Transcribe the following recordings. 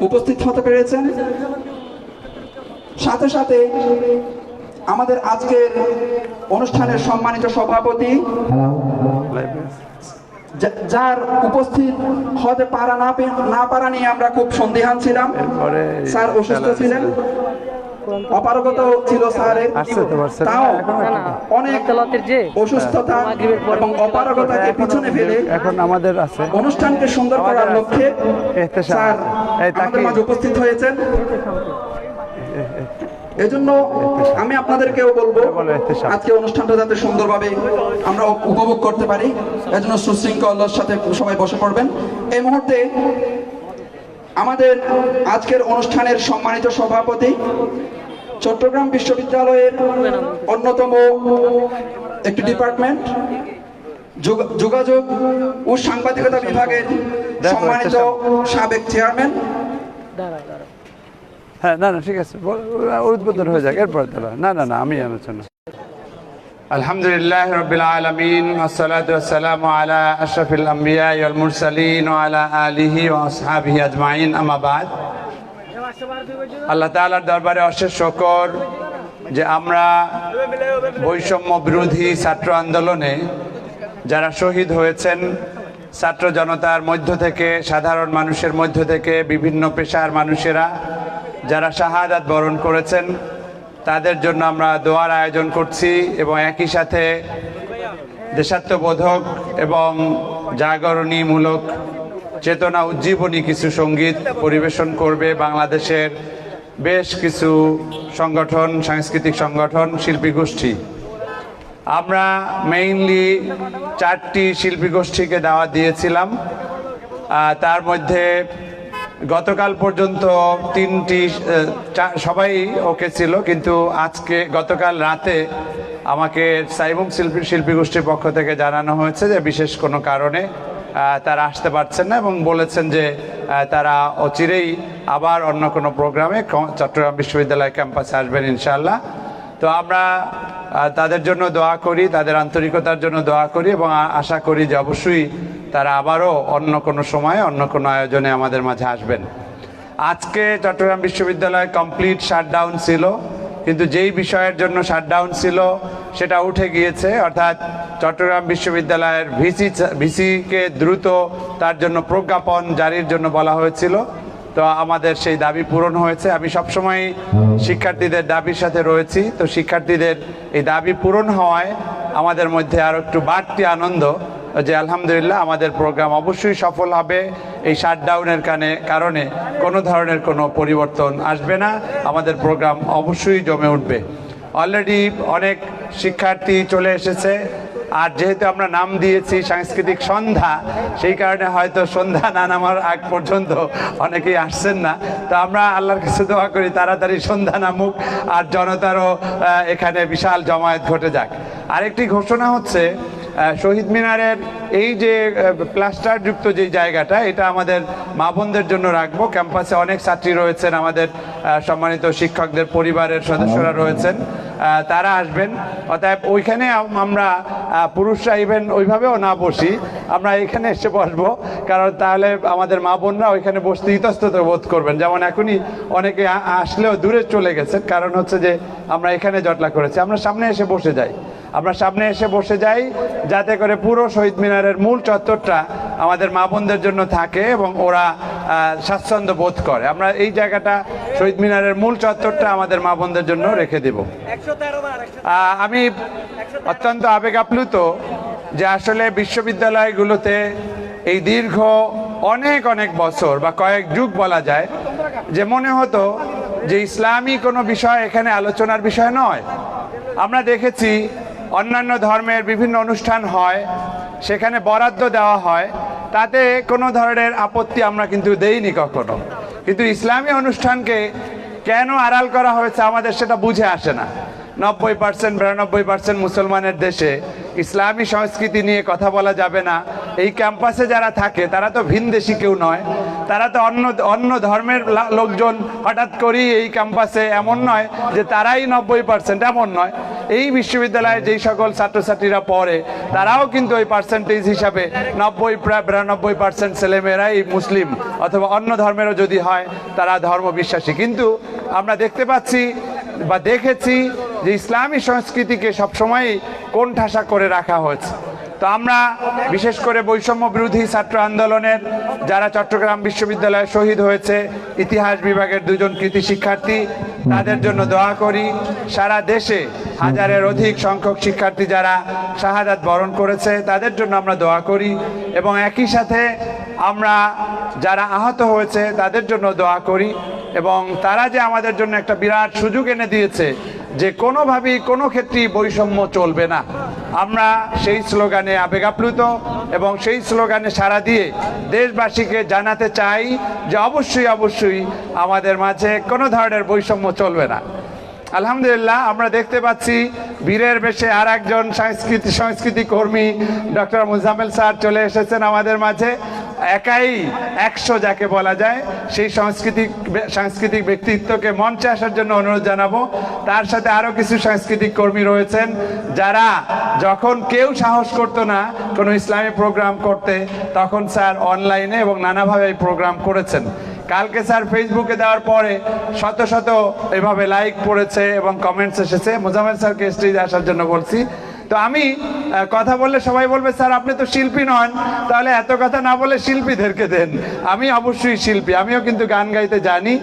উপস্থিত হতে পেরেছেন। সাথে সাথে আমাদের আজকের অনুষ্ঠানের সম্মানিত সভাপতি, যার উপস্থিত হতে পারা না পারা নিয়ে আমরা খুব সন্দিহান ছিলাম। স্যার অসুস্থ ছিলেন, অপারগতা ছিল স্যারের, তাও অনেক অসুস্থতা এবং অপারগতাকে পিছনে ফেলে এখন আমাদের আছে অনুষ্ঠানকে সুন্দর করার লক্ষ্যে স্যার আমাদের মাঝে উপস্থিত হয়েছেন। এজন্য আমি আপনাদেরকেও বলবো আজকে অনুষ্ঠানটা যাতে সুন্দরভাবে আমরা উপভোগ করতে পারি, এজন্য সুশৃঙ্খলার সাথে সবাই বসে পড়বেন। এই মুহূর্তে আমাদের আজকের অনুষ্ঠানের সম্মানিত সভাপতি, চট্টগ্রাম বিশ্ববিদ্যালয়ের অন্যতম একটি ডিপার্টমেন্ট যোগাযোগ ও সাংবাদিকতা বিভাগের সম্মানিত সাবেক চেয়ারম্যান। হ্যাঁ, না ঠিক আছে, উদ্বোধন হয়ে যাক, এরপর না আমি আলোচনা। আলহামদুলিল্লাহ রাব্বিল আলামিন, আসসালাতু ওয়াসসালামু আলা আশরাফিল আমবিয়া ওয়াল মুরসালিন ওয়া আলা আলিহি ওয়া আসহাবিহি আজমাইন, আম্মা বাদ। আল্লাহ তাআলার দরবারে অশেষ শুকর যে আমরা বৈষম্য বিরোধী ছাত্র আন্দোলনে যারা শহীদ হয়েছেন, ছাত্র জনতার মধ্য থেকে, সাধারণ মানুষের মধ্য থেকে, বিভিন্ন পেশার মানুষেরা যারা শাহাদাত বরণ করেছেন, তাদের জন্য আমরা দোয়ার আয়োজন করছি এবং একই সাথে দেশাত্মবোধক এবং জাগরণীমূলক চেতনা উজ্জীবনী কিছু সঙ্গীত পরিবেশন করবে বাংলাদেশের বেশ কিছু সংগঠন, সাংস্কৃতিক সংগঠন, শিল্পী গোষ্ঠী। আমরা মেইনলি 4টি শিল্পী গোষ্ঠীকে দাওয়াত দিয়েছিলাম। তার মধ্যে গতকাল পর্যন্ত 3টি সবাই ওকে ছিল, কিন্তু গতকাল রাতে আমাকে সাইবম শিল্পী গোষ্ঠীর পক্ষ থেকে জানানো হয়েছে যে বিশেষ কোনো কারণে তারা আসতে পারছেন না এবং বলেছেন যে তারা অচিরেই আবার অন্য কোনো প্রোগ্রামে চট্টগ্রাম বিশ্ববিদ্যালয় ক্যাম্পাসে আসবেন ইনশাআল্লাহ। তো আমরা তাদের জন্য দোয়া করি, তাদের আন্তরিকতার জন্য দোয়া করি এবং আশা করি যে অবশ্যই তারা আবারও অন্য কোনো সময়ে অন্য কোনো আয়োজনে আমাদের মাঝে আসবেন। আজকে চট্টগ্রাম বিশ্ববিদ্যালয় কমপ্লিট শাটডাউন ছিল, কিন্তু যেই বিষয়ের জন্য শাটডাউন ছিল সেটা উঠে গিয়েছে, অর্থাৎ চট্টগ্রাম বিশ্ববিদ্যালয়ের ভিসিকে দ্রুত তার জন্য প্রজ্ঞাপন জারির জন্য বলা হয়েছিল। তো আমাদের সেই দাবি পূরণ হয়েছে। আমি সবসময় শিক্ষার্থীদের দাবির সাথে রয়েছি, তো শিক্ষার্থীদের এই দাবি পূরণ হওয়ায় আমাদের মধ্যে আরও একটু বাড়তি আনন্দ যে আলহামদুলিল্লাহ আমাদের প্রোগ্রাম অবশ্যই সফল হবে। এই শাটডাউনের কারণে কোনো ধরনের কোনো পরিবর্তন আসবে না, আমাদের প্রোগ্রাম অবশ্যই জমে উঠবে। অলরেডি অনেক শিক্ষার্থী চলে এসেছে, আর যেহেতু আমরা নাম দিয়েছি সাংস্কৃতিক সন্ধ্যা, সেই কারণে হয়তো সন্ধ্যা না নামার আগ পর্যন্ত অনেকেই আসছেন না। তো আমরা আল্লাহর কাছে দোয়া করি তাড়াতাড়ি সন্ধ্যা নামুক আর জনতারও এখানে বিশাল জমায়েত ঘটে যাক। আরেকটি ঘোষণা হচ্ছে, শহীদ মিনারের এই যে প্লাস্টারযুক্ত যে জায়গাটা, এটা আমাদের মা বোনদের জন্য রাখবো। ক্যাম্পাসে অনেক ছাত্রী রয়েছেন, আমাদের সম্মানিত শিক্ষকদের পরিবারের সদস্যরা রয়েছেন, তারা আসবেন। অতএব ওইখানে আমরা পুরুষরা ইভেন ওইভাবেও না বসি, আমরা এখানে এসে বসবো, কারণ তাহলে আমাদের মা বোনরা ওইখানে বসতে ইতস্তত বোধ করবেন। যেমন এখনই অনেকে আসলেও দূরে চলে গেছেন, কারণ হচ্ছে যে আমরা এখানে জটলা করেছি। আমরা সামনে এসে বসে যাই যাতে করে পুরো শহীদ মিনারের মূল চত্বরটা আমাদের মা বোনদের জন্য থাকে এবং ওরা স্বাচ্ছন্দ্য বোধ করে। আমরা এই জায়গাটা শহীদ মিনারের মূল চত্বরটা আমাদের মা বোনদের জন্য রেখে দেব। আমি অত্যন্ত আবেগ আপ্লুত যে আসলে বিশ্ববিদ্যালয়গুলোতে এই দীর্ঘ অনেক বছর বা কয়েক যুগ বলা যায় যে মনে হতো যে ইসলামী কোনো বিষয় এখানে আলোচনার বিষয় নয়। আমরা দেখেছি অন্যান্য ধর্মের বিভিন্ন অনুষ্ঠান হয়, সেখানে বরাদ্দ দেওয়া হয়, তাতে কোনো ধরনের আপত্তি আমরা কিন্তু দেইনি কখনো, কিন্তু ইসলামী অনুষ্ঠানকে কেন আড়াল করা হয়েছে আমাদের সেটা বুঝে আসে না। 90% 92% মুসলমানের দেশে ইসলামী সংস্কৃতি নিয়ে কথা বলা যাবে না। এই ক্যাম্পাসে যারা থাকে তারা তো ভিনদেশি কেউ নয়, তারা তো অন্য ধর্মের লোকজন হঠাৎ করেই এই ক্যাম্পাসে, এমন নয় যে তারাই 90%, এমন নয়, এই বিশ্ববিদ্যালয়ে যেই সকল ছাত্রছাত্রীরা পড়ে তারাও কিন্তু ওই পার্সেন্টেজ হিসাবে 90-92% ছেলেমেয়েরাই মুসলিম অথবা অন্য ধর্মেরও যদি হয় তারা ধর্ম বিশ্বাসী। কিন্তু আমরা দেখতে পাচ্ছি বা দেখেছি যে ইসলামী সংস্কৃতিকে সবসময় কোণঠাসা করে রাখা হয়েছে। তো আমরা বিশেষ করে বৈষম্য বিরোধী ছাত্র আন্দোলনের যারা চট্টগ্রাম বিশ্ববিদ্যালয়ে শহীদ হয়েছে, ইতিহাস বিভাগের 2জন কৃতি শিক্ষার্থী, তাদের জন্য দোয়া করি। সারা দেশে হাজারের অধিক সংখ্যক শিক্ষার্থী যারা শাহাদাত বরণ করেছে তাদের জন্য আমরা দোয়া করি, এবং একই সাথে আমরা যারা আহত হয়েছে তাদের জন্য দোয়া করি। এবং তারা যে আমাদের জন্য একটা বিরাট সুযোগ এনে দিয়েছে যে কোনোভাবেই কোনো ক্ষেত্রেই বৈষম্য চলবে না, আমরা সেই স্লোগানে আবেগাপ্লুত এবং সেই স্লোগানে সাড়া দিয়ে দেশবাসীকে জানাতে চাই যে অবশ্যই অবশ্যই আমাদের মাঝে কোনো ধরনের বৈষম্য চলবে না। আলহামদুলিল্লাহ, আমরা দেখতে পাচ্ছি বীরের বেশে আর একজন সংস্কৃতি কর্মী ডক্টর মুজাম্মেল স্যার চলে এসেছেন আমাদের মাঝে। একাই 100 যাকে বলা যায়, সেই সাংস্কৃতিক ব্যক্তিত্বকে মঞ্চে আসার জন্য অনুরোধ জানাবো। তার সাথে আরো কিছু সাংস্কৃতিক কর্মী রয়েছেন যারা যখন কেউ সাহস করতো না কোনো ইসলামী প্রোগ্রাম করতে, তখন স্যার অনলাইনে এবং নানাভাবে এই প্রোগ্রাম করেছেন। কালকে স্যার ফেসবুকে দেওয়ার পরে শত শত এভাবে লাইক পড়েছে এবং কমেন্টস এসেছে। মোজাম্মেল স্যারকে স্টেজে আসার জন্য বলছি। তো আমি কথা বললে সবাই বলবে স্যার আপনি তো শিল্পী নন, তাহলে এত কথা না বলে শিল্পীদেরকে দেন। আমি অবশ্যই শিল্পী, আমিও কিন্তু গান গাইতে জানি।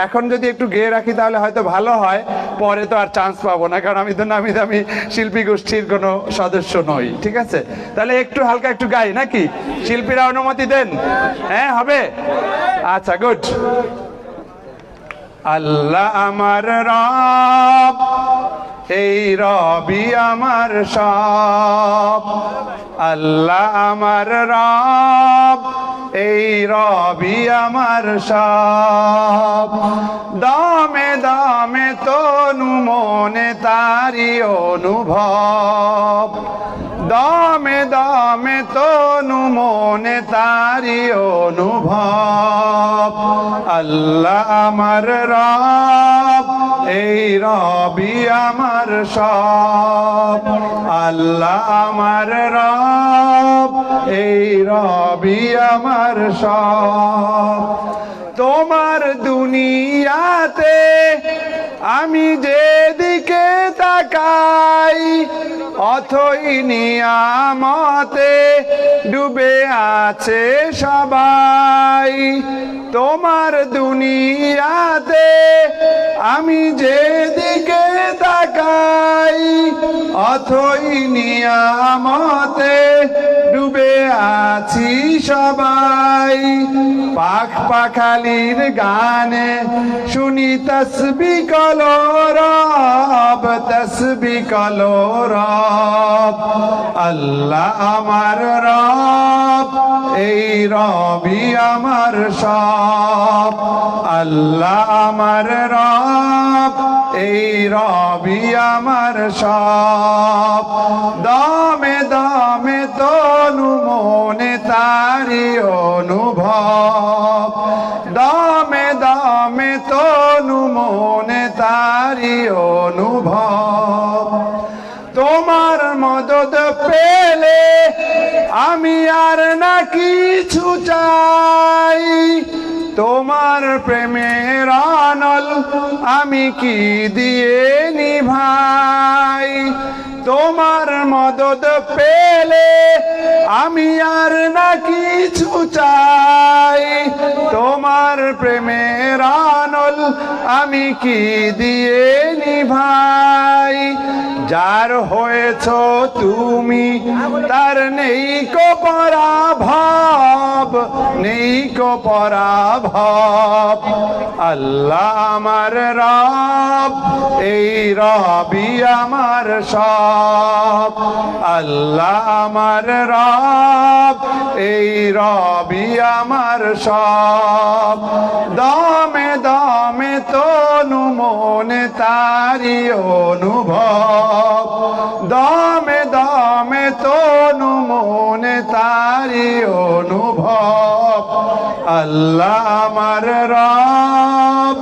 এখন যদি একটু গেয়ে রাখি তাহলে হয়তো ভালো হয়, পরে তো আর চান্স পাবো না, কারণ আমি তো নামি দামি শিল্পী গোষ্ঠীর কোনো সদস্য নই। ঠিক আছে, তাহলে একটু হালকা একটু গাই নাকি? শিল্পীরা অনুমতি দেন? হ্যাঁ, হবে? আচ্ছা, গুড। আল্লাহ আমার রব, এই রবি আমার সব। আল্লাহ আমার রব, এই রবি আমার সব। দমে দমে তনু মনে তারি অনুভব, দমে দমে তনু মনে তারি অনুভব। আল্লাহ আমার রব, এই রবি আমার সব। আল্লাহ আমার রব, এই রবি আমার সব। তোমার দুনিয়াতে আমি যেদিকে তাকাই, অথই নিয়ামতে ডুবে আছে সবাই। তোমার দুনিয়াতে আমি যেদিকে তাকাই, অথই নিয়ামতে ডুবে আছি সবাই। পাখ পাখালির গানে শুনি তসবি কলো রব, তসবি কলো রব। আল্লাহ আমার রব, এই রবি আমার সব। আল্লাহ আমার রব, এই রবি আমার সব। দমে দমে তনু মনে তারি অনুভব, দমে দমে তনু মনে তারি অনুভব। তোমার মদদ পেলে আমি আর না কিছু চাই, তোমার প্রেমের আনল আমি কি দিয়ে নিভাই। তোমার মদদ পেলে আমি আর না কিছু চাই, তোমার প্রেমের আনল আমি কি দিয়ে নিভাই। যার হয়েছ তুমি তার নেই কো পরাভব, নেই কো পরাভব। আল্লাহ আমার রব, এই রবি আমার সব। আল্লাহ আমার রব, এই রবি আমার সব। দমে দমে তনু মনে তারি অনুভব, দমে দমে তনু মনে তারি অনুভব। আল্লাহ আমার রব,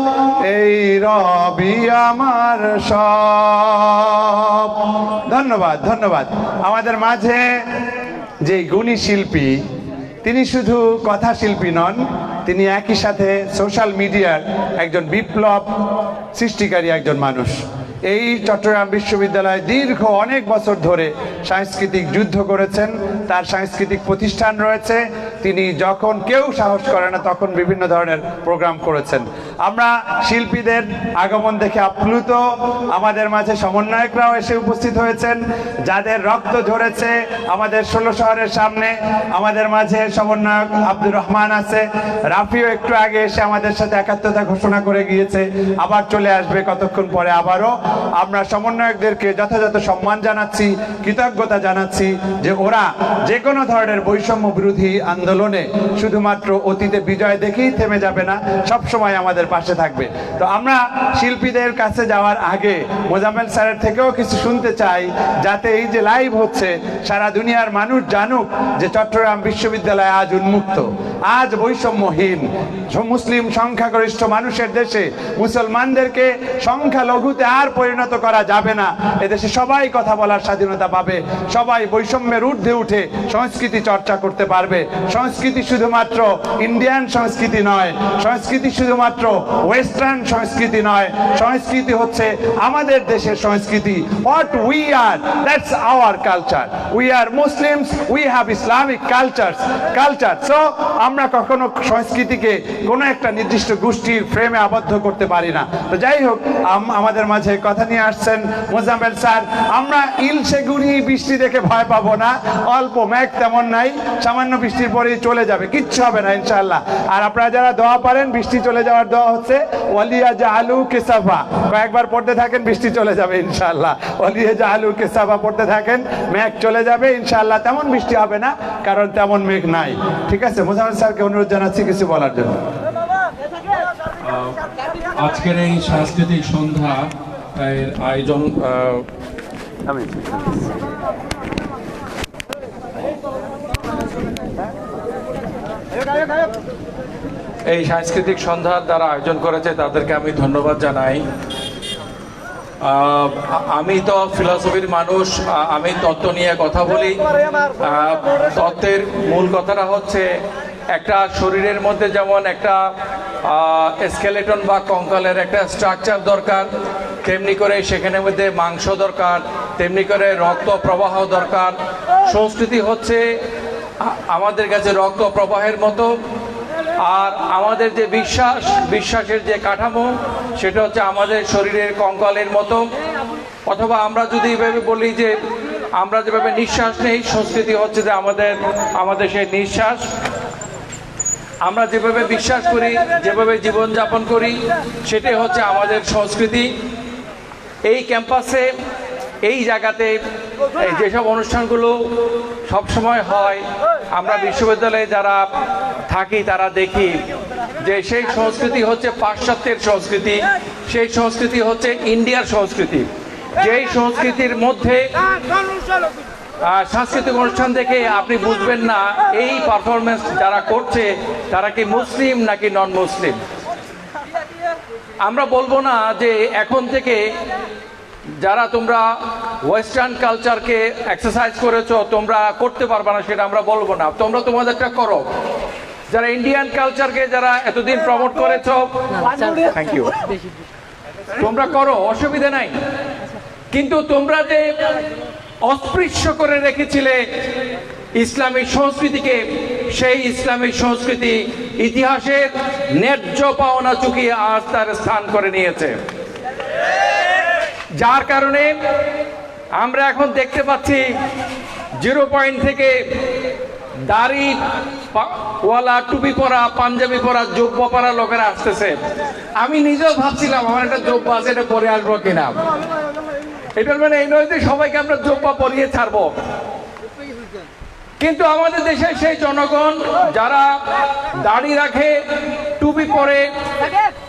এই রবি আমার সব। ধন্যবাদ ধন্যবাদ। আমাদের মাঝে যে গুণী শিল্পী, তিনি শুধু কথা শিল্পী নন, তিনি একই সাথে সোশ্যাল মিডিয়ার একজন বিপ্লব সৃষ্টিকারী একজন মানুষ। এই চট্টগ্রাম বিশ্ববিদ্যালয়ে দীর্ঘ অনেক বছর ধরে সাংস্কৃতিক যুদ্ধ করেছেন, তার সাংস্কৃতিক প্রতিষ্ঠান রয়েছে। তিনি যখন কেউ সাহস করে না তখন বিভিন্ন ধরনের প্রোগ্রাম করেছেন। আমরা শিল্পীদের আগমন দেখে আপ্লুত। আমাদের মাঝে সমন্বয়করাও এসে উপস্থিত হয়েছেন, যাদের রক্ত ঝরেছে আমাদের 16 শহরের সামনে। আমাদের মাঝে সমন্বয়ক আব্দুর রহমান আছে, রাফিও একটু আগে এসে আমাদের সাথে একাত্মতা ঘোষণা করে গিয়েছে, আবার চলে আসবে কতক্ষণ পরে আবারও। আমরা সমন্বয়কদেরকে যথাযথ সম্মান জানাচ্ছি, কৃতজ্ঞতা জানাচ্ছি যে ওরা যে কোনো ধরনের বৈষম্য বিরোধী আন্দোলনে শুধুমাত্র অতীতে বিজয় দেখেই থেমে যাবে না, সব সময় আমাদের পাশে থাকবে। তো আমরা শিল্পীদের কাছে যাওয়ার আগে মোজাম্মেল স্যারের থেকেও কিছু শুনতে চাই, যাতে এই যে লাইভ হচ্ছে সারা দুনিয়ার মানুষ জানুক যে চট্টগ্রাম বিশ্ববিদ্যালয় আজ উন্মুক্ত, আজ বৈষম্যহীন। মুসলিম সংখ্যাগরিষ্ঠ মানুষের দেশে মুসলমানদেরকে সংখ্যালঘুতে আর পরিণত করা যাবে না। এদেশে সবাই কথা বলার স্বাধীনতা পাবে, সবাই বৈষম্যের ঊর্ধ্বে উঠে সংস্কৃতি চর্চা করতে পারবে। সংস্কৃতি শুধুমাত্র ইন্ডিয়ান সংস্কৃতি নয়, সংস্কৃতি শুধুমাত্র ওয়েস্টার্ন সংস্কৃতি নয়, সংস্কৃতি হচ্ছে আমাদের দেশের সংস্কৃতি। What we are, that's our culture. We are Muslims, we have Islamic culture. So আমরা কখনো সংস্কৃতিকে কোনো একটা নির্দিষ্ট গোষ্ঠীর ফ্রেমে আবদ্ধ করতে পারি না। তো যাই হোক, আমাদের মাঝে কথা নিয়ে আসছেন মোজাম্মেল স্যার। আমরা ইলশে গুড়ি বৃষ্টি দেখে ভয় পাবো না, অল্প মেঘ তেমন নাই, সামান্য বৃষ্টির পরেই চলে যাবে, কিচ্ছু হবে না ইনশাআল্লাহ। আর আপনারা যারা দোয়া পারেন, বৃষ্টি চলে যাওয়ার দোয়া হচ্ছে ওয়ালিয়া জাআলু কিসাফা, কয়েকবার পড়তে থাকেন, বৃষ্টি চলে যাবে ইনশাআল্লাহ। ওয়ালিয়া জাআলু কিসাফা পড়তে থাকেন, মেঘ চলে যাবে ইনশাআল্লাহ। তেমন বৃষ্টি হবে না, কারণ তেমন মেঘ নাই। ঠিক আছে, মোজাম্মেল স্যারকে অনুরোধ জানাচ্ছি কিছু বলার জন্য। আজকের এই সাংস্কৃতিক সন্ধ্যা আয়োজন এই সাংস্কৃতিক সন্ধ্যার দ্বারা আয়োজন করেছে তাদেরকে আমি ধন্যবাদ জানাই। আমি তো ফিলসফির মানুষ, আমি তত্ত্ব নিয়ে কথা বলি। তত্ত্বের মূল কথাটা হচ্ছে একটা শরীরের মধ্যে যেমন একটা স্কেলেটন বা কঙ্কালের একটা স্ট্রাকচার দরকার, তেমনি করে সেখানের মধ্যে মাংস দরকার, তেমনি করে রক্ত প্রবাহ দরকার। সংস্কৃতি হচ্ছে আমাদের কাছে রক্ত প্রবাহের মতো। আর আমাদের যে বিশ্বাসের যে কাঠামো, সেটা হচ্ছে আমাদের শরীরের কঙ্কালের মতো। অথবা আমরা যদি এভাবে বলি যে আমরা যেভাবে নিঃশ্বাস নেই, সংস্কৃতি হচ্ছে যে আমাদের সেই নিঃশ্বাস। আমরা যেভাবে বিশ্বাস করি, যেভাবে জীবনযাপন করি, সেটাই হচ্ছে আমাদের সংস্কৃতি। এই ক্যাম্পাসে, এই জায়গাতে যেসব অনুষ্ঠানগুলো সবসময় হয়, আমরা বিশ্ববিদ্যালয়ে যারা থাকি তারা দেখি যে সেই সংস্কৃতি হচ্ছে পাশ্চাত্যের সংস্কৃতি, সেই সংস্কৃতি হচ্ছে ইন্ডিয়ার সংস্কৃতি। যেই সংস্কৃতির মধ্যে সাংস্কৃতিক অনুষ্ঠান দেখে আপনি বুঝবেন না এই পারফরমেন্স যারা করছে তারা কি মুসলিম নাকি নন মুসলিম। আমরা বলবো না যে এখন থেকে যারা তোমরা ওয়েস্টার্ন কালচারকে এক্সারসাইজ করেছো তোমরা করতে পারবে না, সেটা আমরা বলবো না। তোমরা তোমাদেরটা করো। যারা ইন্ডিয়ান কালচারকে যারা এতদিন প্রমোট করেছো, থ্যাংক ইউ, তোমরা করো, অসুবিধা নাই। কিন্তু তোমরা যে অস্পৃশ্য করে রেখেছিলে ইসলামিক সংস্কৃতিকে, সেই ইসলামিক সংস্কৃতি ইতিহাসের ন্যায্য পাওনা চুকিয়ে আজ তার স্থান করে নিয়েছে। যার কারণে আমরা এখন দেখতে পাচ্ছি 0 পয়েন্ট থেকে দাড়ি ওয়ালা, টুপি পরা, পাঞ্জাবি পরা, জুব্বা পরা লোকেরা আসতেছে। আমি নিজেও ভাবছিলাম আমার একটা জুব্বা আছে, এটা পরে আসবো কিনা। এটার মানে এই নয় যে সবাইকে আমরা জুব্বা পরিয়ে ছাড়বো। কিন্তু আমাদের দেশে সেই জনগণ যারা দাড়ি রাখে, টুপি পরে,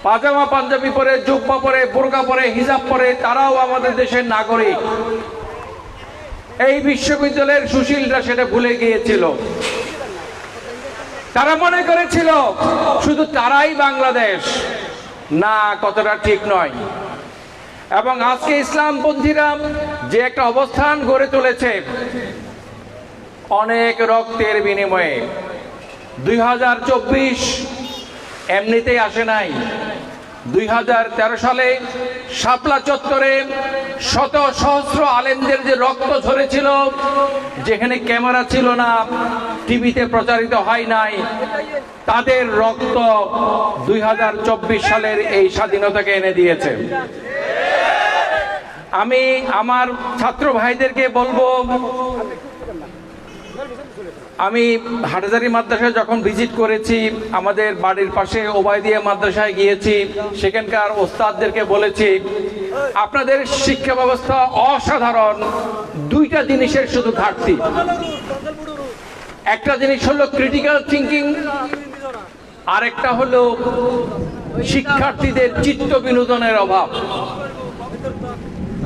পাজামা পাঞ্জাবি পরে, জুব্বা পরে, বোরকা পরে, হিজাব পরে, তারাও আমাদের দেশের নাগরিক। এই বিশ্ববিদ্যালয়ের সুশীলরা সেটা ভুলে গিয়েছিল। তারা মনে করেছিল শুধু তারাই বাংলাদেশ। না, কতটা ঠিক নয়। এবং আজকে ইসলামপন্থীরা যে একটা অবস্থান গড়ে তুলেছে অনেক রক্তের বিনিময়ে, 2024 এমনিতেই আসে নাই। 2013 সালে শাপলা চত্বরে শত সহস্র আলেমদের যে রক্ত ঝরেছিল, যেখানে ক্যামেরা ছিল না, টিভিতে প্রচারিত হয় নাই, তাদের রক্ত 2024 সালের এই স্বাধীনতাকে এনে দিয়েছে। আমি আমার ছাত্র ভাইদেরকে বলবো, আমি হাটহাজারী মাদ্রাসায় যখন ভিজিট করেছি, আমাদের বাড়ির পাশে ওবায়দিয়া মাদ্রাসায় গিয়েছি, সেখানকার ওস্তাদদেরকে বলেছি আপনাদের শিক্ষা ব্যবস্থা অসাধারণ। দুইটা জিনিসের শুধু ঘাটতি। একটা জিনিস হলো ক্রিটিক্যাল থিঙ্কিং, আরেকটা হলো শিক্ষার্থীদের চিত্ত বিনোদনের অভাব।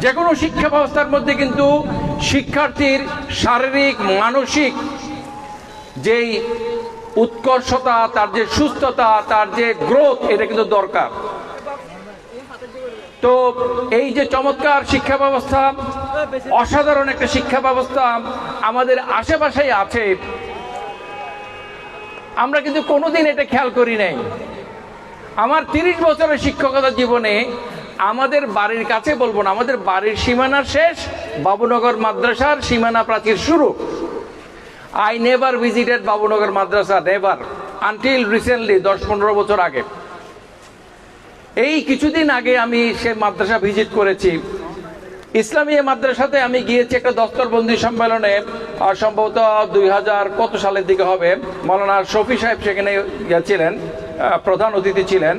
যে কোনো শিক্ষা ব্যবস্থার মধ্যে কিন্তু শিক্ষার্থীর শারীরিক মানসিক যেই উৎকর্ষতা, তার যে সুস্থতা, তার যে গ্রোথ, এটা কিন্তু দরকার। তো এই যে চমৎকার শিক্ষা ব্যবস্থা, অসাধারণ একটা শিক্ষা ব্যবস্থা আমাদের আশেপাশেই আছে, আমরা কিন্তু কোনোদিন এটা খেয়াল করি নাই। আমার 30 বছরের শিক্ষকতা জীবনে আমাদের বাড়ির কাছে, বলবো না, আমাদের বাড়ির সীমানার শেষ বাবুনগর মাদ্রাসার সীমানা প্রাচীর শুরু। I never visited Babunagar Madrasa, never, until recently 10-15 বছর আগে। এই কিছুদিন আগে আমি সে মাদ্রাসা ভিজিট করেছি। ইসলামী মাদ্রাসাতে আমি গিয়েছি একটা দস্তরবন্দি সম্মেলনে, সম্ভবত 2000 কত সালের দিকে হবে। মৌলানা শফি সাহেব সেখানে গিয়েছিলেন, প্রধান অতিথি ছিলেন।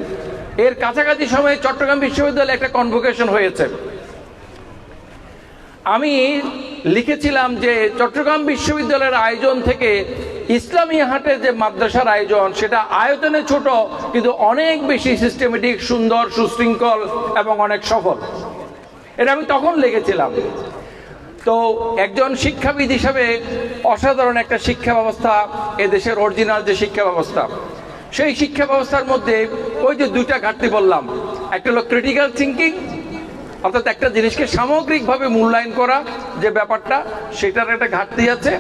এর কাছাকাছি সময়ে চট্টগ্রাম বিশ্ববিদ্যালয়ে একটা কনভোকেশন হয়েছে। আমি লিখেছিলাম যে চট্টগ্রাম বিশ্ববিদ্যালয়ের আয়োজন থেকে ইসলামী হাটে যে মাদ্রাসার আয়োজন, সেটা আয়তনে ছোট কিন্তু অনেক বেশি সিস্টেমেটিক, সুন্দর, সুশৃঙ্খল এবং অনেক সফল। এটা আমি তখন লিখেছিলাম। তো একজন শিক্ষাবিদ হিসাবে অসাধারণ একটা শিক্ষা ব্যবস্থা এদেশের অরিজিনাল যে শিক্ষা ব্যবস্থা, সেই শিক্ষা ব্যবস্থার মধ্যে ওই যে দুইটা ঘাটতি বললাম, একটা হলো ক্রিটিক্যাল থিঙ্কিং, অর্থাৎ একটা জিনিসকে সামগ্রিকভাবে মূল্যায়ন করা যে ব্যাপারটা, সেটার একটা ঘাটতি আছে।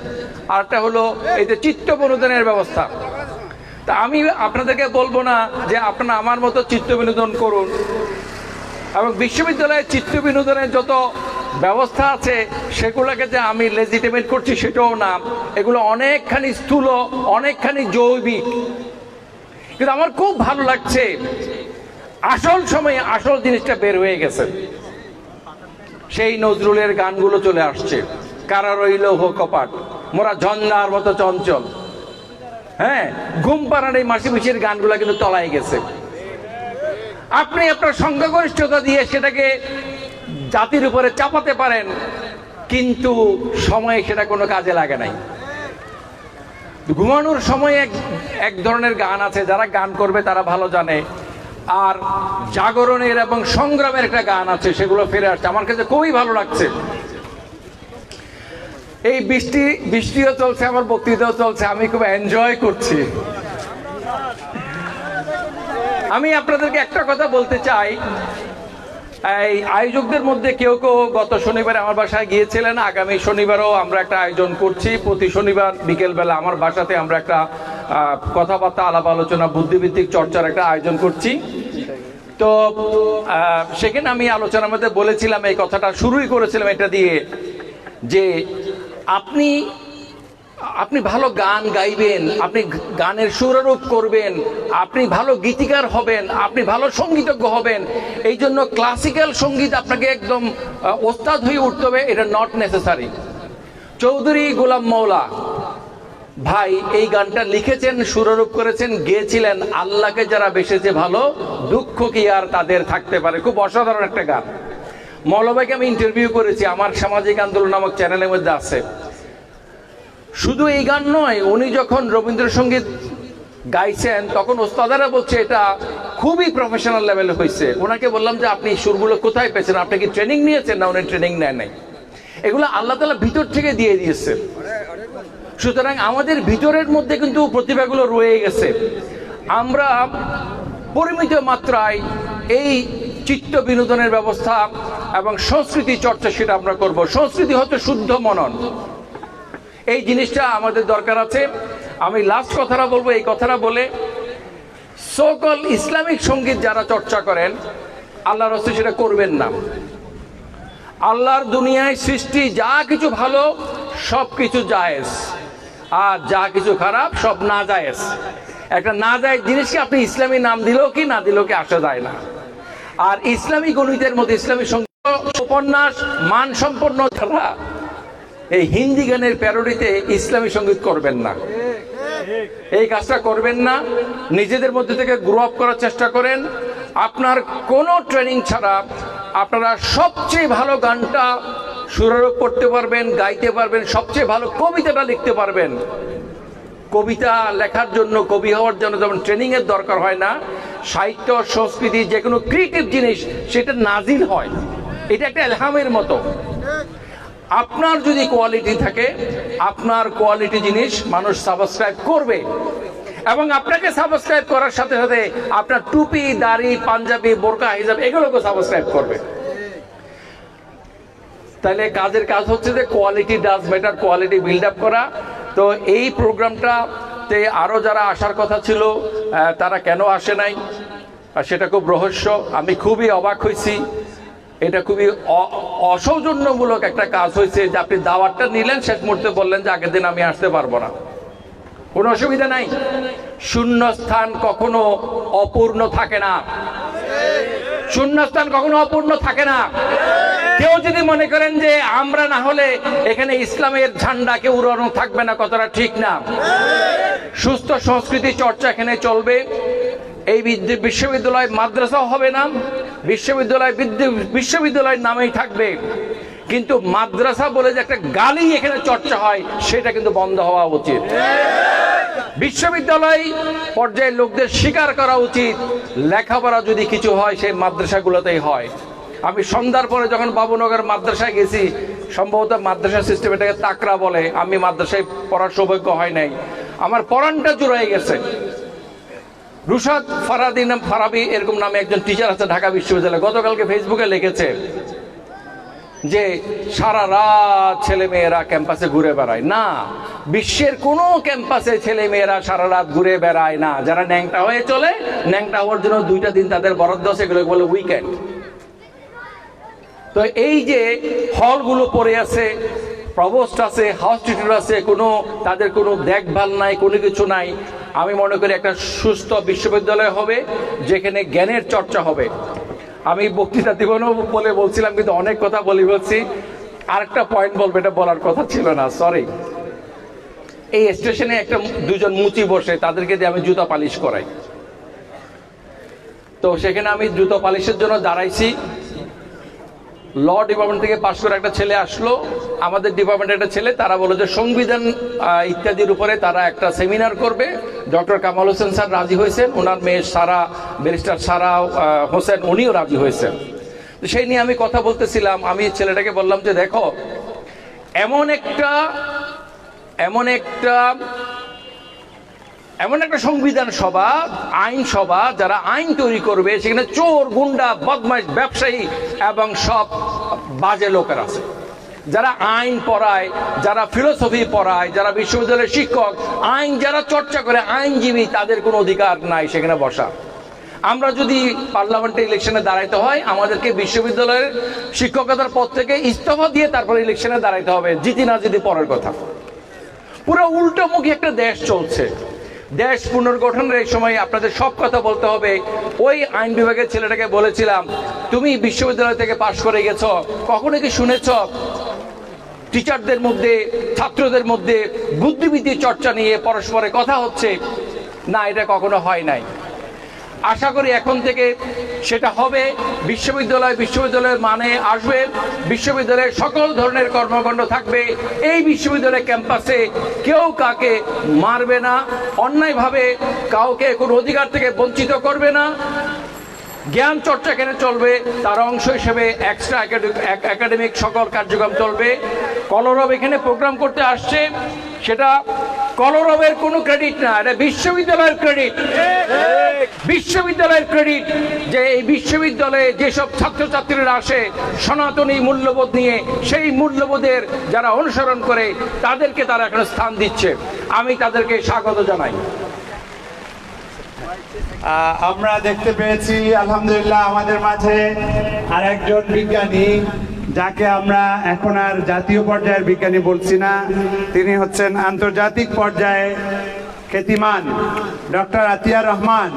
আর একটা হলো এই যে চিত্ত বিনোদনের ব্যবস্থা। তা আমি আপনাদেরকে বলবো না যে আপনারা আমার মতো চিত্ত বিনোদন করুন, এবং বিশ্ববিদ্যালয়ের চিত্ত বিনোদনের যত ব্যবস্থা আছে সেগুলোকে যে আমি লেজিটিমেট করছি সেটাও না, এগুলো অনেকখানি স্থূল, অনেকখানি জৈবিক। কিন্তু আমার খুব ভালো লাগছে আসল সময়ে আসল জিনিসটা বের হয়ে গেছে। সেই নজরুলের গানগুলো চলে আসছে, কারা রইল হো কপাট, মোরা ঝঞ্ঝার মতো চঞ্চল, হ্যাঁ, ঘুম পাড়ার এই মাসি পিসির গানগুলো কিন্তু তলায় গেছে। আপনি আপনার সংখ্যাগরিষ্ঠতা দিয়ে সেটাকে জাতির উপরে চাপাতে পারেন, কিন্তু সময়ে সেটা কোনো কাজে লাগে নাই। ঘুমানোর সময় এক ধরনের গান আছে, যারা গান করবে তারা ভালো জানে। আর জাগরণের এবং সংগ্রামের একটা গান আছে, সেগুলো ফিরে আসছে, আমার কাছে খুবই ভালো লাগছে। এই বৃষ্টিও চলছে, আমার বক্তৃতাও চলছে, আমি খুব এনজয় করছি। আমি আপনাদেরকে একটা কথা বলতে চাই, এই আয়োজকদের মধ্যে কেউ কেউ গত শনিবার আমার বাসায় গিয়েছিলেন, আগামী শনিবারও আমরা একটা আয়োজন করছি। প্রতি শনিবার বিকেলবেলা আমার বাসাতে আমরা একটা কথাবার্তা, আলাপ আলোচনা, বুদ্ধিভিত্তিক চর্চার একটা আয়োজন করছি। তো সেখানে আমি আলোচনার মধ্যে বলেছিলাম, এই কথাটা শুরুই করেছিলাম এটা দিয়ে, যে আপনি ভালো গান গাইবেন, আপনি গানের সুরারোপ করবেন, আপনি ভালো গীতিকার হবেন, আপনি ভালো সঙ্গীতজ্ঞ হবেন, এই জন্য ক্লাসিক্যাল সঙ্গীত আপনাকে একদম ওস্তাদ হয়ে উঠতে হবে, এটা নট নেসেসারি। চৌধুরী গোলাম মৌলা ভাই এই গানটা লিখেছেন, সুরারোপ করেছেন, গেয়েছিলেন, আল্লাহকে যারা বেসেছে ভালো, দুঃখ কি আর তাদের থাকতে পারে। খুব অসাধারণ একটা গান। মৌলা ভাইকে আমি ইন্টারভিউ করেছি, আমার সামাজিক আন্দোলন নামক চ্যানেলের মধ্যে আছে। শুধু এই গান নয়, উনি যখন রবীন্দ্রসঙ্গীত গাইছেন তখন ওস্তাদারা বলছে এটা খুবই প্রফেশনাল লেভেলে হয়েছে। ওনাকে বললাম যে আপনি সুরগুলো কোথায় পেয়েছেন, আপনি কি ট্রেনিং নিয়েছেন? না, উনি ট্রেনিং নেন নাই। এগুলো আল্লাহ তাআলা ভিতর থেকে দিয়ে দিয়েছে। সুতরাং আমাদের ভিতরের মধ্যে কিন্তু প্রতিভাগুলো রয়ে গেছে। আমরা পরিমিত মাত্রায় এই চিত্ত বিনোদনের ব্যবস্থা এবং সংস্কৃতি চর্চা সেটা আমরা করব। সংস্কৃতি হচ্ছে শুদ্ধ মনন, এই জিনিসটা আমাদের দরকার আছে। আমি লাস্ট কথাটা বলবো, এই কথাটা বলে সকল ইসলামিক সঙ্গীত যারা চর্চা করেন আল্লাহর রাস্তে সেটা করবেন না। আল্লাহর দুনিয়ায় সৃষ্টি যা কিছু ভালো সব কিছু জায়েজ, আর যা কিছু খারাপ সব না জায়েজ। একটা না জায়েজ জিনিসকে আপনি ইসলামী নাম দিলেও কি না দিলেও কি আসা যায় না। আর ইসলামী গণিতের মধ্যে ইসলামী সঙ্গীত উপন্যাস মানসম্পন্ন ছাড়া এই হিন্দি গানের প্যারোডিতে ইসলামী সঙ্গীত করবেন না, এই কাজটা করবেন না। নিজেদের মধ্যে থেকে গ্রো আপ করার চেষ্টা করেন। আপনার কোনো ট্রেনিং ছাড়া আপনারা সবচেয়ে ভালো গানটা সুরারোপ করতে পারবেন, গাইতে পারবেন, সবচেয়ে ভালো কবিতাটা লিখতে পারবেন। কবিতা লেখার জন্য, কবি হওয়ার জন্য যেমন ট্রেনিংয়ের দরকার হয় না, সাহিত্য সংস্কৃতি যে কোনো ক্রিয়েটিভ জিনিস সেটা নাজিল হয়, এটা একটা এলহামের মতো। আপনার যদি কোয়ালিটি থাকে, আপনার কোয়ালিটি জিনিস মানুষ সাবস্ক্রাইব করবে, এবং আপনাকে সাবস্ক্রাইব করার সাথে সাথে আপনার টুপি, দাড়ি, পাঞ্জাবি, বোরকা, হিজাব এগুলোকে সাবস্ক্রাইব করবে। তাহলে কাজের কাজ হচ্ছে যে quality does matter, quality build up করা। তো এই প্রোগ্রামটাতে আরও যারা আসার কথা ছিল তারা কেন আসে নাই সেটা খুব রহস্য। আমি খুবই অবাক হয়েছি, এটা খুবই অসৌজন্যমূলক একটা কাজ হয়েছে যে আপনি দাওয়াতটা নিলেন, শেষ মুহূর্তে বললেন যে আগের দিন আমি আসতে পারবো না। কোনো অসুবিধা নাই, শূন্য স্থান কখনো অপূর্ণ থাকে না, শূন্য স্থান কখনো অপূর্ণ থাকে না। কেউ যদি মনে করেন যে আমরা না হলে এখানে ইসলামের ঝান্ডা কেউ উড়ানো থাকবে না, কথাটা ঠিক না। সুস্থ সংস্কৃতি চর্চা এখানে চলবে। এই বিশ্ববিদ্যালয় মাদ্রাসাও হবে না, বিশ্ববিদ্যালয়ের নামেই থাকবে, কিন্তু মাদ্রাসা বলে যে একটা গালি এখানে চর্চা হয় সেটা কিন্তু বন্ধ হওয়া উচিত। বিশ্ববিদ্যালয় পর্যায়ে লোকদের স্বীকার করা উচিত লেখাপড়া যদি কিছু হয় সেই মাদ্রাসাগুলোতেই হয়। আমি সন্ধ্যার পরে যখন বাবুনগর মাদ্রাসায় গেছি, সম্ভবত মাদ্রাসা সিস্টেম এটাকে তাকরা বলে, আমি মাদ্রাসায় পড়ার সৌভাগ্য হয় নাই, আমার পরানটা জুড়াই গেছে। রুশাদ ফারাবি এরকম নামে একজন টিচার আছে ঢাকা বিশ্ববিদ্যালয়ে, গতকালকে ফেসবুকে লিখেছে যে সারা রাত ছেলে মেয়েরা ক্যাম্পাসে ঘুরে বেড়ায়। না, বিশ্বের কোনো ক্যাম্পাসে ছেলে মেয়েরা সারা রাত ঘুরে বেড়ায় না। যারা ন্যাংটা হয়ে চলে, ন্যাংটা হওয়ার জন্য 2টা দিন তাদের বরাদ্দ আছে, এগুলো বলে উইকেন্ড। তো এই যে হলগুলো পড়ে আছে, প্রভোস্ট আছে, হাউস টিউটর আছে, তাদের কোনো দেখভাল নাই, কোনো কিছু নাই। আমি মনে করি একটা সুস্থ বিশ্ববিদ্যালয় হবে যেখানে জ্ঞানের চর্চা হবে। আমি বক্তৃতা দিব না বলে বলছিলাম, কিন্তু অনেক কথা বলছি। আরেকটা পয়েন্ট বলবো, এটা বলার কথা ছিল না, সরি। এই স্টেশনে দুজন মুচি বসে, তাদেরকে দিয়ে আমি জুতা পালিশ করাই। তো সেখানে আমি জুতা পালিশের জন্য দাঁড়াইছি। ল ডিপার্টমেন্ট থেকে পাশ করে একটা ছেলে আসলো, আমাদের ডিপার্টমেন্টের একটা ছেলে, তারা বললো যে সংবিধান ইত্যাদির উপরে তারা একটা সেমিনার করবে। ডক্টর কামাল হোসেন স্যার রাজি হয়েছেন, ওনার মেয়ে সারা, ব্যারিস্টার সারা হোসেন, উনিও রাজি হয়েছেন। সেই নিয়ে আমি কথা বলতেছিলাম। আমি ছেলেটাকে বললাম যে দেখো, এমন একটা সংবিধান সভা, আইন সভা, যারা আইন তৈরি করবে সেখানে চোর, গুন্ডা, বদমাইশ, ব্যবসায়ী এবং সব বাজে লোকের আছে। যারা আইন পড়ায়, যারা ফিলোসফি পড়ায়, যারা বিশ্ববিদ্যালয়ের শিক্ষক, আইন যারা চর্চা করে, আইনজীবী, তাদের কোনো অধিকার নাই সেখানে বসা। আমরা যদি পার্লামেন্টে ইলেকশনে দাঁড়াইতে হয়, আমাদেরকে বিশ্ববিদ্যালয়ের শিক্ষকতার পদ থেকে ইস্তফা দিয়ে তারপরে ইলেকশনে দাঁড়াইতে হবে, জিতি না জিতি পরের কথা। পুরো উল্টোমুখী একটা দেশ চলছে। দেশ পুনর্গঠনের এই সময় আপনাদের সব কথা বলতে হবে। ওই আইন বিভাগের ছেলেটাকে বলেছিলাম, তুমি বিশ্ববিদ্যালয় থেকে পাশ করে গেছো, কখনো কি শুনেছ টিচারদের মধ্যে, ছাত্রদের মধ্যে বুদ্ধিবৃত্তি চর্চা নিয়ে পরস্পরে কথা হচ্ছে? না, এটা কখনো হয় নাই। আশা করি এখন থেকে সেটা হবে। বিশ্ববিদ্যালয়ের মানে আসবে, বিশ্ববিদ্যালয়ের সকল ধরনের কর্মকাণ্ড থাকবে। এই বিশ্ববিদ্যালয়ের ক্যাম্পাসে কেউ কাকে মারবে না, অন্যায়ভাবে কাউকে কোনো অধিকার থেকে বঞ্চিত করবে না। জ্ঞান চর্চা এখানে চলবে, তার অংশ হিসেবে এক্সট্রা একাডেমিক সকল কার্যক্রম চলবে। কলরব এখানে প্রোগ্রাম করতে আসছে, সেটা কলরবের কোনো ক্রেডিট না, এটা বিশ্ববিদ্যালয়ের ক্রেডিট। বিশ্ববিদ্যালয়ের ক্রেডিট যে এই বিশ্ববিদ্যালয়ে যেসব ছাত্রছাত্রীরা আসে সনাতনী মূল্যবোধ নিয়ে, সেই মূল্যবোধের যারা অনুসরণ করে তাদেরকে তারা এখন স্থান দিচ্ছে। আমি তাদেরকে স্বাগত জানাই। আমরা দেখতে পেয়েছি আলহামদুলিল্লাহ আমাদের মাঝে আর একজন বিজ্ঞানী, যাকে আমরা এখন আর জাতীয় পর্যায়ের বিজ্ঞানী বলছি না, তিনি হচ্ছেন আন্তর্জাতিক পর্যায়ে খ্যাতিমান ডক্টর আতিয়ার রহমান।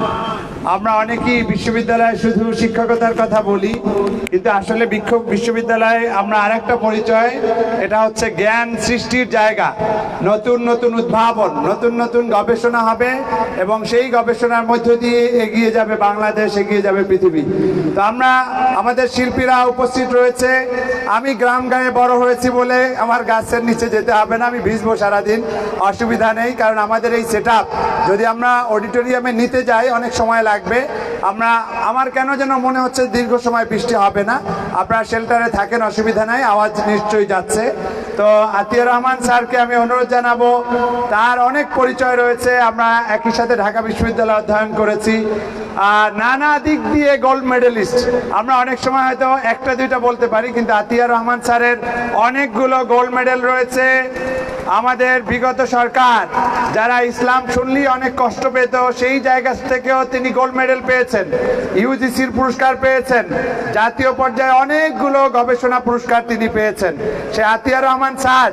আমরা অনেকেই বিশ্ববিদ্যালয়ে শুধু শিক্ষকতার কথা বলি, কিন্তু আসলে বিশ্ববিদ্যালয়ে আমরা আরেকটা পরিচয়, এটা হচ্ছে জ্ঞান সৃষ্টির জায়গা। নতুন নতুন উদ্ভাবন, নতুন নতুন গবেষণা হবে এবং সেই গবেষণার মধ্য দিয়ে এগিয়ে যাবে বাংলাদেশ, এগিয়ে যাবে পৃথিবী। তো আমরা আমাদের শিল্পীরা উপস্থিত রয়েছে। আমি গ্রাম গায়ে বড় হয়েছি বলে আমার গাছের নিচে যেতে হবে না, আমি ভিজবো সারাদিন, অসুবিধা নেই। কারণ আমাদের এই সেটআপ যদি আমরা অডিটোরিয়ামে নিতে যাই অনেক সময় লাগবে। আমার কেন যেন মনে হচ্ছে দীর্ঘ সময় বৃষ্টি হবে না। আপনারা শেল্টারে থাকেন, অসুবিধা নাই, আওয়াজ নিশ্চয়ই যাচ্ছে। তো আতিয়ার রহমান স্যারকে আমি অনুরোধ জানাবো, তার অনেক পরিচয় রয়েছে, আমরা একই সাথে ঢাকা বিশ্ববিদ্যালয়ে অধ্যয়ন করেছি, নানা দিক দিয়ে গোল্ড মেডেলিস্ট। আমরা অনেক সময় হয়তো একটা দুইটা বলতে পারি, কিন্তু আতিয়ার রহমান স্যারের অনেকগুলো গোল্ড মেডেল রয়েছে। আমাদের বিগত সরকার যারা ইসলাম শুনলেই অনেক কষ্ট পেত, সেই জায়গা থেকেও তিনি গোল্ড মেডেল পেয়েছেন, ইউজিসির পুরস্কার পেয়েছেন, জাতীয় পর্যায়ে অনেকগুলো গবেষণা পুরস্কার তিনি পেয়েছেন। সে আতিয়ার রহমান স্যার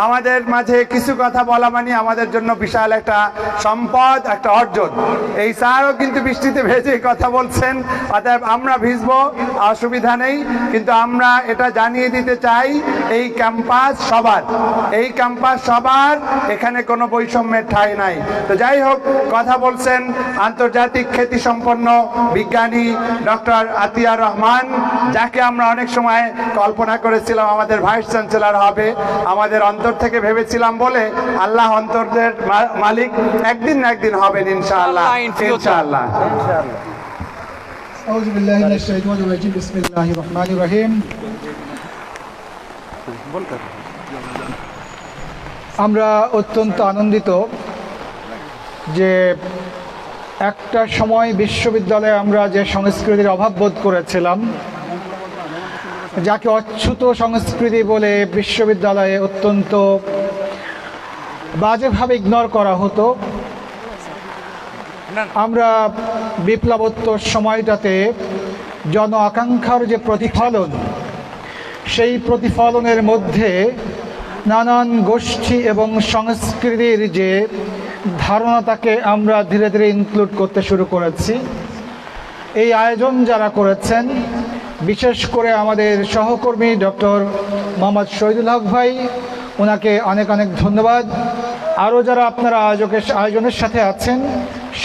আমাদের মাঝে কিছু কথা বলা মানে আমাদের জন্য বিশাল একটা সম্পদ, একটা অর্জন। এই স্যারও কিন্তু বৃষ্টিতে ভেজে কথা বলছেন, অতএব আমরা ভিজবো, অসুবিধা নেই। কিন্তু আমরা এটা জানিয়ে দিতে চাই, এই ক্যাম্পাস সবার, এই ক্যাম্পাস সবার, এখানে কোনো বৈষম্যের ঠাঁই নাই। তো যাই হোক, কথা বলছেন আন্তর্জাতিক খ্যাতিসম্পন্ন বিজ্ঞানী ডক্টর আতিয়ার রহমান, যাকে আমরা অনেক সময় কল্পনা করেছিলাম আমাদের ভাইস চ্যান্সেলর হবে, আমাদের অন্তর থেকে ভেবেছিলাম বলে আল্লাহ অন্তরের মালিক, একদিন না একদিন হবেন ইনশাআল্লাহ, ইনশাআল্লাহ। আউযু বিল্লাহি মিনাশ শাইতানির রাজিম, বিসমিল্লাহির রহমানির রহিম। আমরা অত্যন্ত আনন্দিত যে একটা সময় বিশ্ববিদ্যালয়ে আমরা যে সংস্কৃতির অভাব বোধ করেছিলাম, যাকে অচ্যুত সংস্কৃতি বলে বিশ্ববিদ্যালয়ে অত্যন্ত বাজেভাবে ইগনোর করা হতো, আমরা বিপ্লবোত্তর সময়টাতে জন আকাঙ্ক্ষার যে প্রতিফলন, সেই প্রতিফলনের মধ্যে নানান গোষ্ঠী এবং সংস্কৃতির যে ধারণাটাকে আমরা ধীরে ধীরে ইনক্লুড করতে শুরু করেছি। এই আয়োজন যারা করেছেন, বিশেষ করে আমাদের সহকর্মী ডক্টর মোহাম্মদ শহীদুল হক ভাই, ওনাকে অনেক অনেক ধন্যবাদ। আরও যারা আপনারা আয়োজনের সাথে আছেন,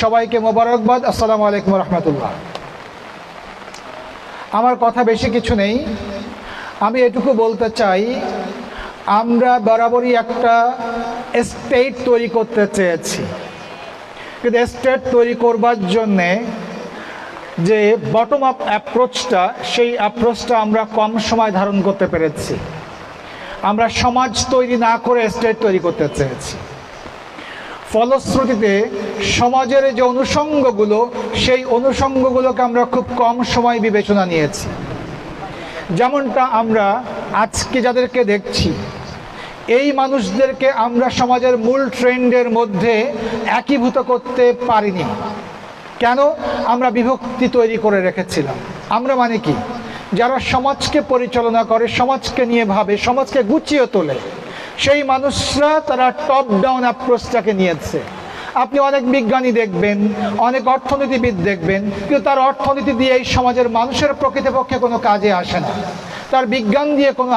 সবাইকে মোবারকবাদ। আসসালামু আলাইকুম রহমতুল্লাহ। আমার কথা বেশি কিছু নেই, আমি এটুকু বলতে চাই, আমরা বরাবরই একটা স্টেট তৈরি করতে চেয়েছি, কিন্তু স্টেট তৈরি করবার জন্যে যে বটম আপ অ্যাপ্রোচটা, সেই অ্যাপ্রোচটা আমরা কম সময় ধারণ করতে পেরেছি। আমরা সমাজ তৈরি না করে স্টেট তৈরি করতে চেয়েছি। ফলশ্রুতিতে সমাজের যে অনুষঙ্গগুলো, সেই অনুষঙ্গগুলোকে আমরা খুব কম সময় বিবেচনা নিয়েছি। যেমনটা আমরা আজকে যাদেরকে দেখছি, এই মানুষদেরকে আমরা সমাজের মূল ট্রেন্ডের মধ্যে একীভূত করতে পারিনি। কেন? আমরা বিভক্তি তৈরি করে রেখেছিলাম। আমরা মানে কি? যারা সমাজকে পরিচালনা করে, সমাজকে নিয়ে ভাবে, সমাজকে গুছিয়ে তোলে, সেই মানুষরা তারা টপ ডাউন অ্যাপ্রোচটাকে নিয়েছে। আপনি অনেক বিজ্ঞানী দেখবেন, অনেক অর্থনীতিবিদ দেখবেন, কিন্তু তার অর্থনীতি দিয়ে এই সমাজের মানুষের প্রকৃতপক্ষে কোনো কাজে আসে না, তার বিজ্ঞান দিয়ে কোনো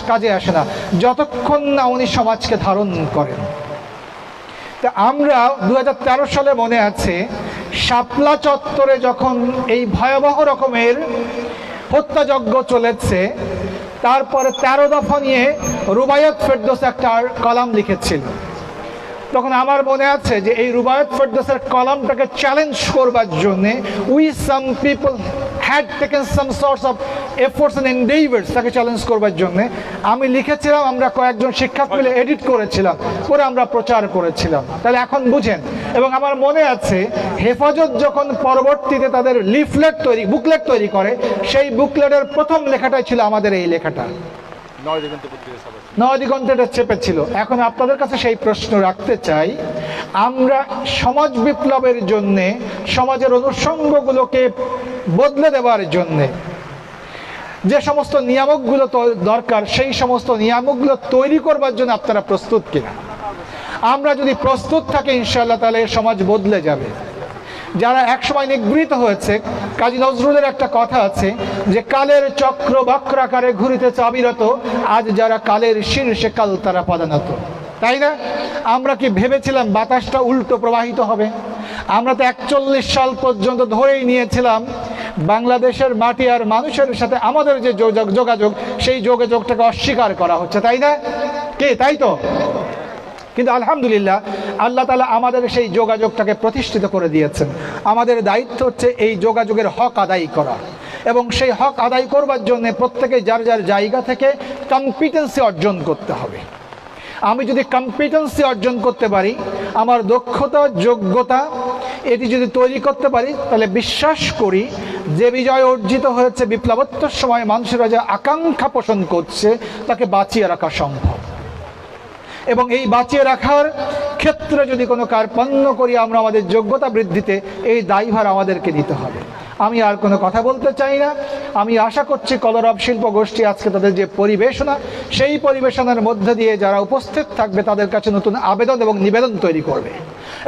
কাজে আসে না, যতক্ষণ না উনি সমাজকে ধারণ করেন। তা আমরা 2013 সালে মনে আছে, শাপলা চত্বরে যখন এই ভয়াবহ রকমের হত্যাযজ্ঞ চলেছে, তারপরে 13 দফা নিয়ে রুবায়ত ফেরদৌস একটা কলাম লিখেছিল। তখন আমার মনে আছে যে এই রুবায়ত ফেরদৌসের কলামটাকে চ্যালেঞ্জ করবার জন্যে we some people had taken some sorts of efforts and endeavours তাকে চ্যালেঞ্জ করবার জন্য আমি লিখেছিলাম, আমরা কয়েকজন শিক্ষক মিলে এডিট করেছিলাম, করে আমরা প্রচার করেছিলাম। তাহলে এখন বুঝেন। এবং আমার মনে আছে হেফাজত যখন পরবর্তীতে তাদের বুকলেট তৈরি করে, সেই বুকলেটের প্রথম লেখাটাই ছিল আমাদের এই লেখাটা, নয় দিগন্তে এটা চেপেছিল। এখন আপনাদের কাছে সেই প্রশ্ন রাখতে চাই, আমরা সমাজ বিপ্লবের জন্যে, সমাজের অনুষঙ্গগুলোকে বদলে দেওয়ার জন্যে যে সমস্ত নিয়ামকগুলো দরকার, সেই সমস্ত নিয়ামকগুলো তৈরি করবার জন্য আপনারা প্রস্তুত কিনা? আমরা যদি প্রস্তুত থাকি ইনশাআল্লাহ তাহলে সমাজ বদলে যাবে। যারা একসময় নিগৃহীত হয়েছে, কাজী নজরুলের একটা কথা আছে যে কালের চক্র বক্রাকারে ঘুরিতেছে অবিরত, আজ যারা কালের শীর্ষে কাল তারা পদানত। তাই না? আমরা কি ভেবেছিলাম বাতাসটা উল্টো প্রবাহিত হবে? আমরা তো 41 সাল পর্যন্ত ধরেই নিয়েছিলাম বাংলাদেশের মাটি আর মানুষের সাথে আমাদের যে যোগাযোগ, সেই যোগাযোগটাকে অস্বীকার করা হচ্ছে, তাই না? তাই তো? কিন্তু আলহামদুলিল্লাহ আল্লাহ তাআলা আমাদের সেই যোগাযোগটাকে প্রতিষ্ঠিত করে দিয়েছেন। আমাদের দায়িত্ব হচ্ছে এই যোগাযোগের হক আদায় করা, এবং সেই হক আদায় করবার জন্য প্রত্যেকে যার যার জায়গা থেকে কম্পিটেন্সি অর্জন করতে হবে। আমি যদি কম্পিটেন্সি অর্জন করতে পারি, আমার দক্ষতা যোগ্যতা এটি যদি তৈরি করতে পারি, তাহলে বিশ্বাস করি যে বিজয় অর্জিত হয়েছে বিপ্লবোত্তর সময় মানুষেরা যে আকাঙ্ক্ষা পোষণ করছে তাকে বাঁচিয়ে রাখা সম্ভব। এবং এই বাঁচিয়ে রাখার ক্ষেত্রে যদি কোনো কার্পণ্য করি আমরা আমাদের যোগ্যতা বৃদ্ধিতে, এই দায়ভার আমাদেরকে নিতে হবে। আমি আর কোনো কথা বলতে চাই না। আমি আশা করছি কলরব শিল্প গোষ্ঠী আজকে তাদের যে পরিবেশনা, সেই পরিবেশনার মধ্যে দিয়ে যারা উপস্থিত থাকবে তাদের কাছে নতুন আবেদন এবং নিবেদন তৈরি করবে,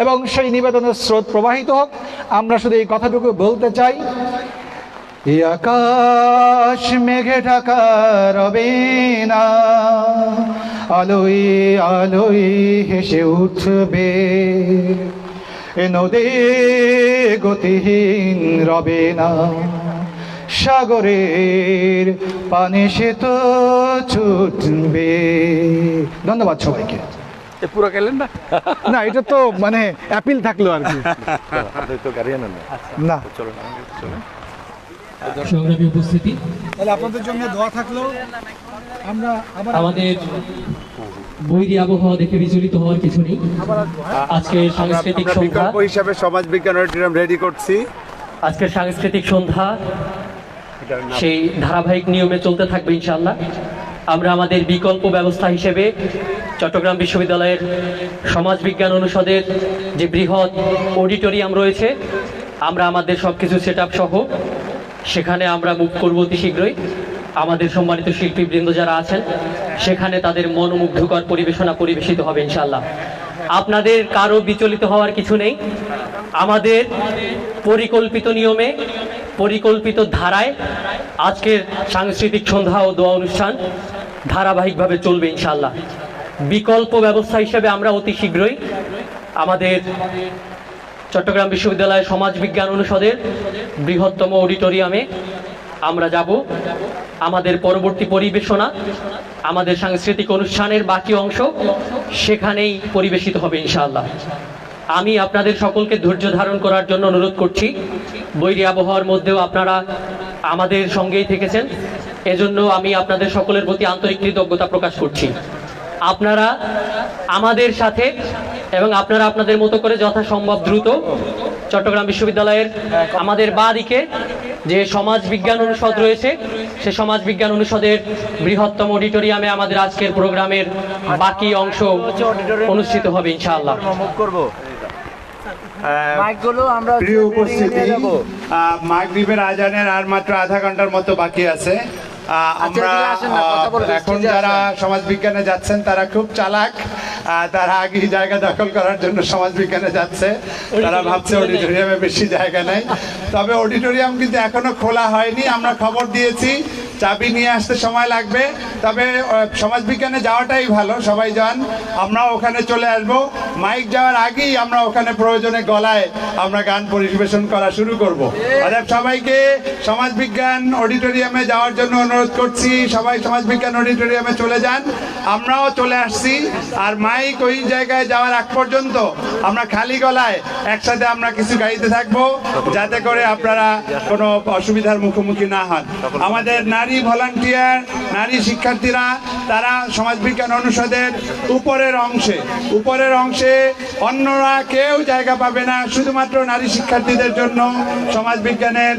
এবং সেই নিবেদনের স্রোত প্রবাহিত হোক। আমরা শুধু এই কথাটুকু বলতে চাই, এই আকাশ মেঘে ঢাকা রবে না, আলোয় আলোয় হেসে উঠবে, এ নদী গতিহীন রবে না, সাগরের পানে সে তো ছুটবে। ধন্যবাদ সবাইকে। পুরো গেলেন না? না, এটা তো মানে অ্যাপিল থাকলো আর কি। না, সংগ্রামী উপস্থিতি, তাহলে আপনাদের জন্য দোয়া থাকলো। আমরা আমাদের বৈরী আবহাওয়া দেখে বিচলিত হওয়ার কিছু নেই। আজকে সাংস্কৃতিক সন্ধ্যা বিকল্প হিসাবে সমাজ বিজ্ঞান অডিটোরিয়াম রেডি করছি। আজকের সাংস্কৃতিক সন্ধ্যা সেই ধারাবাহিক নিয়মে চলতে থাকবে ইনশাআল্লাহ। আমরা আমাদের বিকল্প ব্যবস্থা হিসেবে চট্টগ্রাম বিশ্ববিদ্যালয়ের সমাজ বিজ্ঞান অনুষদের যে বৃহৎ অডিটোরিয়াম রয়েছে, আমরা আমাদের সবকিছু সেটআপ সহ সেখানে আমরা মুভ করব অতি শীঘ্রই। আমাদের সম্মানিত শিল্পীবৃন্দ যারা আছেন সেখানে তাদের মনোমুগ্ধকর পরিবেশনা পরিবেশিত হবে ইনশাআল্লাহ। আপনাদের কারো বিচলিত হওয়ার কিছু নেই। আমাদের পরিকল্পিত নিয়মে, পরিকল্পিত ধারায় আজকের সাংস্কৃতিক সন্ধ্যা ও দোয়া অনুষ্ঠান ধারাবাহিকভাবে চলবে ইনশাআল্লাহ। বিকল্প ব্যবস্থা হিসেবে আমরা অতি শীঘ্রই আমাদের চট্টগ্রাম বিশ্ববিদ্যালয়ের সমাজ বিজ্ঞান অনুষদের বৃহত্তম অডিটোরিয়ামে আমরা যাব। আমাদের পরবর্তী পরিবেশনা, আমাদের সাংস্কৃতিক অনুষ্ঠানের বাকি অংশ সেখানেই পরিবেশিত হবে ইনশাআল্লাহ। আমি আপনাদের সকলকে ধৈর্য ধারণ করার জন্য অনুরোধ করছি। বৈরী আবহাওয়ার মধ্যেও আপনারা আমাদের সঙ্গেই থেকেছেন, এজন্য আমি আপনাদের সকলের প্রতি আন্তরিক কৃতজ্ঞতা প্রকাশ করছি। আপনারা আমাদের সাথে এবং আপনারা আপনাদের মতো করে যথাসম্ভব দ্রুত চট্টগ্রাম বিশ্ববিদ্যালয়ের আমাদের বাঁ দিকে যে সমাজ বিজ্ঞান অনুষদ রয়েছে, সে সমাজ বিজ্ঞান অনুষদের বৃহত্তম অডিটোরিয়ামে আমাদের আজকের প্রোগ্রামের বাকি অংশ অনুষ্ঠিত হবে ইনশাআল্লাহ। প্রিয় উপস্থিতি, মাগরিবের আজানের আর মাত্র আধা ঘন্টার মতো বাকি আছে। আমরা এখন যারা সমাজ বিজ্ঞানে যাচ্ছেন তারা খুব চালাক, তারা আগে জায়গা দখল করার জন্য সমাজ বিজ্ঞানে যাচ্ছে। তারা ভাবছে অডিটোরিয়ামে বেশি জায়গা নেই, তবে অডিটোরিয়াম কিন্তু এখনো খোলা হয়নি। আমরা খবর দিয়েছি চাবি নিয়ে আসতে সময় লাগবে, তবে সমাজ বিজ্ঞানে যাওয়াটাই ভালো, সবাই যান। আমরাও ওখানে চলে আসব। মাইক যাওয়ার আগেই আমরা ওখানে প্রয়োজনে গলায় আমরা গান পরিবেশন করা শুরু করব। অর্থাৎ সবাইকে সমাজ বিজ্ঞান অডিটোরিয়ামে যাওয়ার জন্য অনুরোধ করছি। সবাই সমাজ বিজ্ঞান অডিটোরিয়ামে চলে যান, আমরাও চলে আসছি। আর মাইক ওই জায়গায় যাওয়ার আগ পর্যন্ত আমরা খালি গলায় একসাথে আমরা কিছু গাইতে থাকবো, যাতে করে আপনারা কোনো অসুবিধার মুখোমুখি না হন। আমাদের নারী ভলান্টিয়ার, নারী শিক্ষার্থীরা তারা সমাজবিজ্ঞান অনুষদের উপরের অংশে অন্যরা কেউ জায়গা পাবে না, শুধুমাত্র নারী শিক্ষার্থীদের জন্য সমাজবিজ্ঞানের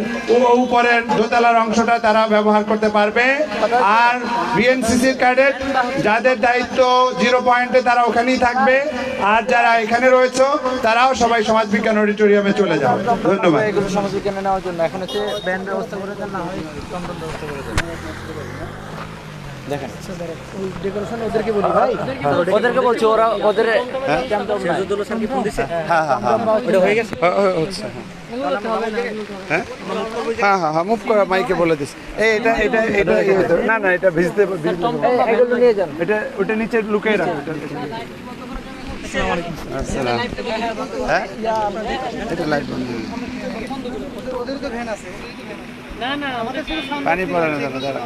উপরের দোতলার অংশটা তারা ব্যবহার করতে পারবে। আর বিএনসিসির ক্যাডেট যাদের দায়িত্ব 0 পয়েন্টে তারা ওখানেই থাকবে, আর যারা এখানে রয়েছে তারাও সবাই সমাজবিজ্ঞান অডিটোরিয়ামে চলে যাবে। ধন্যবাদ। এগুলো সমাজবিজ্ঞানে নেওয়ার জন্য এখন হচ্ছে ব্যান্ড ব্যবস্থা করে দেন, না হয় তন্ত্র ব্যবস্থা করে দেন। দেখেন ডেকোরেশন ওদেরকে বলি ভাই, ওদেরকে বলছি, ওরা ওদের সিরাজউদ্দৌলা স্যার কি ফোন দিছে? হ্যাঁ ওটা হয়ে গেছে। হচ্ছে হ্যাঁ মুভ করা মাইকে বলে দিস। এটা না এটা ভিজতে এগুলো নিয়ে যান। এটা ওটা নিচে লুকিয়ে রাখো। হ্যাঁ এটা লাইট বন্ধ। পানি পড়ে না দাঁড়া।